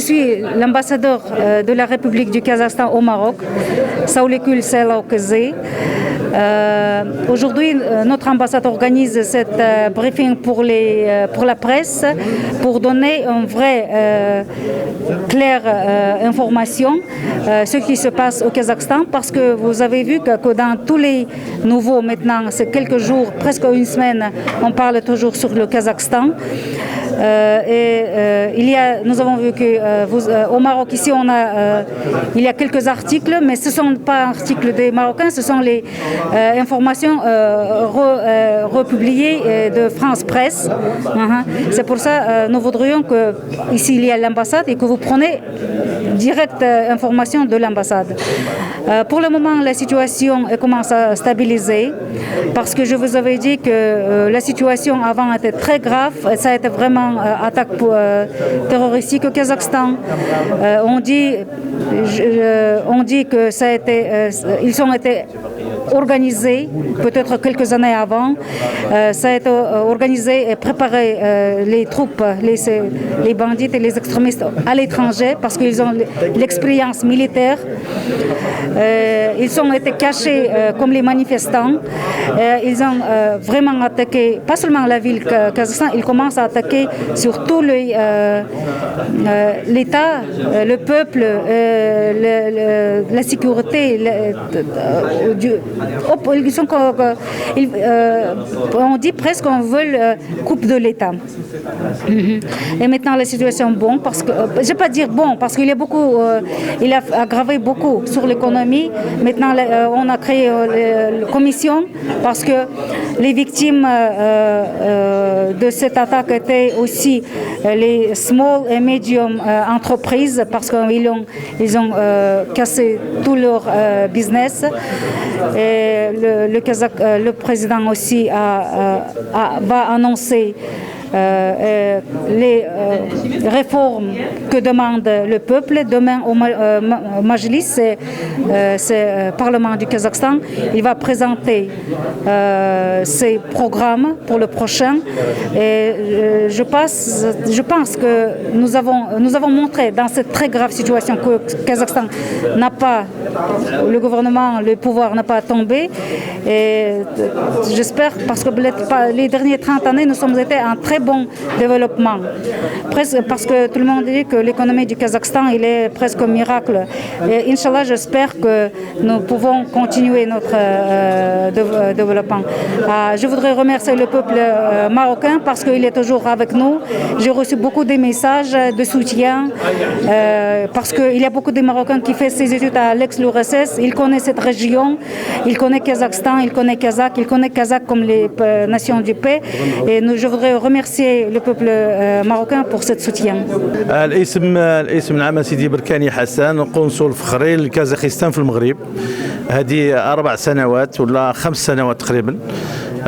suis l'ambassadeur de la République du Kazakhstan au Maroc, Saoulikul Selaukeze. Aujourd'hui, notre ambassade organise cette briefing pour la presse pour donner une vraie, claire information ce qui se passe au Kazakhstan, parce que vous avez vu que dans tous les nouveaux maintenant, c'est quelques jours, presque une semaine, on parle toujours sur le Kazakhstan. Nous avons vu qu'au Maroc, ici, il y a quelques articles, mais ce ne sont pas articles des Marocains, ce sont les informations republiées de France Presse. C'est pour ça nous voudrions qu'ici, il y a l'ambassade et que vous prenez direct information de l'ambassade. Pour le moment, la situation commence à stabiliser, parce que je vous avais dit que la situation avant était très grave. Ça a été vraiment attaque terroristique au Kazakhstan. On dit que ça a été, ils ont été organisés peut-être quelques années avant. Ça a été organisé et préparé les troupes, les bandits et les extrémistes à l'étranger, parce qu'ils ont l'expérience militaire. Ils ont été cachés comme les manifestants. Ils ont vraiment attaqué, pas seulement la ville Kazakhstan, ils commencent à attaquer sur tout l'État, le peuple, la sécurité. On dit presque qu'on veut coupe de l'État. Et maintenant la situation est bonne, parce que je ne vais pas dire bon, parce qu'il y a beaucoup, il a aggravé beaucoup sur l'économie. Maintenant on a créé une commission, parce que les victimes de cette attaque étaient aussi les small et medium entreprises, parce qu'ils ont cassé tout leur business. Et le président aussi va annoncer les réformes que demande le peuple. Demain au Majlis, c'est le Parlement du Kazakhstan, il va présenter ses programmes pour le prochain. Et je pense que nous avons montré dans cette très grave situation que le Kazakhstan n'a pas, le gouvernement, le pouvoir n'a pas tombé. Et j'espère, parce que les dernières 30 années, nous sommes été en très bon développement. Parce que tout le monde dit que l'économie du Kazakhstan, il est presque un miracle. Et Inch'Allah, j'espère que nous pouvons continuer notre développement. Je voudrais remercier le peuple marocain, parce qu'il est toujours avec nous. J'ai reçu beaucoup de messages de soutien, parce qu'il y a beaucoup de Marocains qui font ses études à l'ex-l'URSS. Ils connaissent cette région, ils connaissent Kazakhstan, ils connaissent Kazakh comme les nations du paix. Et je voudrais remercier le peuple marocain pour ce soutien. الاسم العام سيدي بركاني حسن، قنصل فخري لكازاخستان في المغرب. هذه 4 سنوات ولا 5 سنوات تقريبا.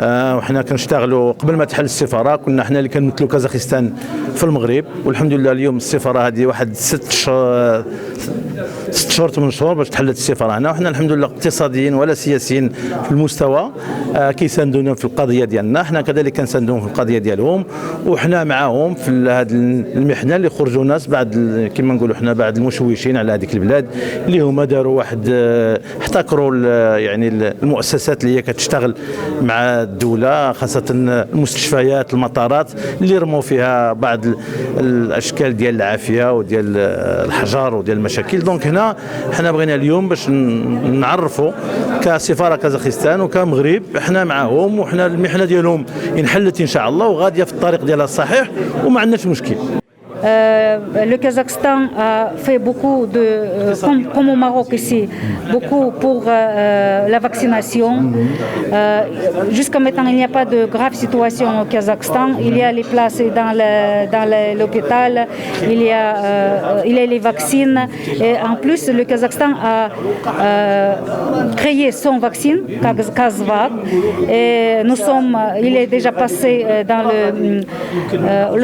وحنا كنشتغلوا قبل ما تحل السفاره، كنا حنا اللي كنمثلوا كازاخستان في المغرب، والحمد لله اليوم السفاره هذه واحد 6 شهور 8 شهور باش تحلت السفاره هنا. وحنا الحمد لله اقتصاديين ولا سياسيين في المستوى كيساندونا في القضيه ديالنا، حنا كذلك كنساندوهم في القضيه ديالهم، وحنا معاهم في هذه المحنه اللي خرجوا ناس بعد كما نقولوا حنا بعد المشوشين على هذيك البلاد، اللي هما داروا واحد احتكروا يعني المؤسسات اللي هي كتشتغل مع الدوله، خاصه المستشفيات، المطارات اللي رموا فيها بعض الاشكال ديال العافيه وديال الحجر وديال المشاكل. دونك هنا حنا بغينا اليوم باش نعرفوا كسفاره كازاخستان وكمغرب حنا معاهم، وحنا المحنه ديالهم انحلت ان شاء الله وغاديه في الطريق ديالها الصحيح وما عندناش مشكل. Le Kazakhstan a fait beaucoup comme au Maroc ici, beaucoup pour la vaccination. Jusqu'à maintenant, il n'y a pas de grave situation au Kazakhstan. Il y a les places dans l'hôpital, il y a les vaccins. Et en plus, le Kazakhstan a créé son vaccin, Kazvak. Et il est déjà passé dans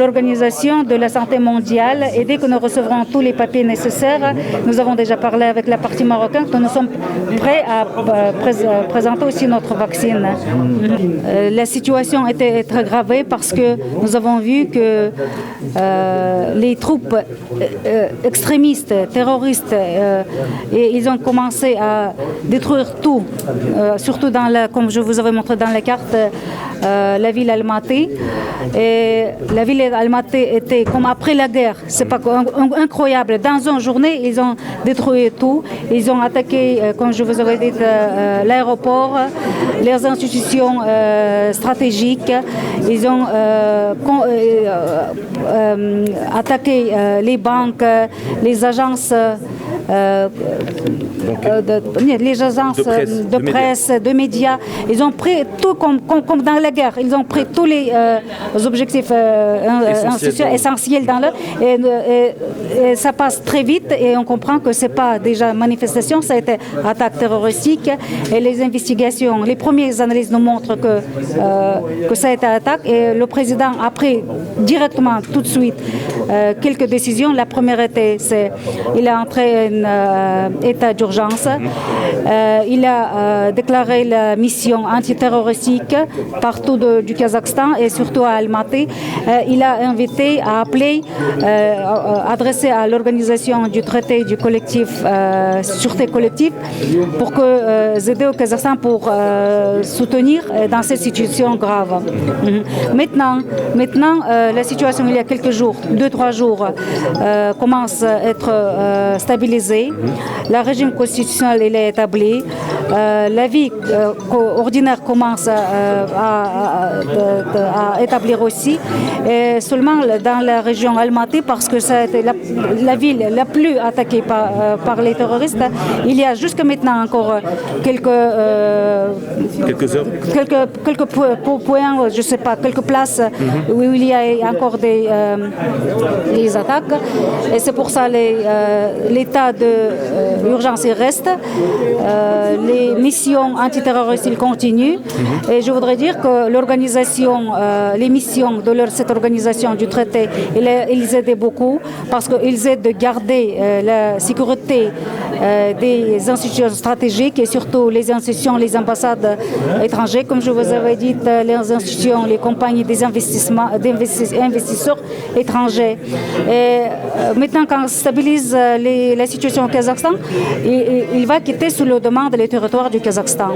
l'organisation de la santé mondiale mondiale. Et dès que nous recevrons tous les papiers nécessaires, nous avons déjà parlé avec la partie marocaine que nous sommes prêts à présenter aussi notre vaccin. La situation était très grave parce que nous avons vu que les troupes extrémistes, terroristes, et ils ont commencé à détruire tout, surtout comme je vous avais montré dans la carte, la ville Almaty. Et la ville Almaty était comme après la guerre, c'est pas incroyable. Dans une journée, ils ont détruit tout. Ils ont attaqué, comme je vous avais dit, l'aéroport, les institutions stratégiques. Ils ont attaqué les banques, les agences. Les agences de presse, de médias, ils ont pris tout comme dans la guerre. Ils ont pris tous les objectifs essentiels dans et ça passe très vite et on comprend que c'est pas déjà manifestation, ça a été attaque terroristique et les investigations, les premières analyses nous montrent que ça a été attaque et le président a pris directement tout de suite quelques décisions. La première était, il a entré un état d'urgence. Il a déclaré la mission antiterroristique partout du Kazakhstan et surtout à Almaty. Il a invité à appeler, adressé à l'organisation du traité du collectif, sûreté collective, pour aider au Kazakhstan pour soutenir dans cette situation grave. Maintenant, la situation il y a quelques jours, 2-3 jours, commence à être stabilisée. Le régime constitutionnel il est établi. La vie ordinaire commence à établir aussi. Et seulement dans la région Almaty, parce que ça a été la ville la plus attaquée par les terroristes, il y a jusqu'à maintenant encore quelques points, je sais pas, quelques places où il y a encore des attaques. Et c'est pour ça l'état d'urgence reste. Les missions antiterroristes ils continuent. Et je voudrais dire que l'organisation, les missions de cette organisation du traité, ils aident beaucoup parce qu'ils aident de garder la sécurité des institutions stratégiques et surtout les institutions, les ambassades étrangères, comme je vous avais dit, les institutions, les compagnies des investisseurs étrangers. Et maintenant, quand on stabilise la situation au Kazakhstan, il va quitter sous le demande les territoires du Kazakhstan.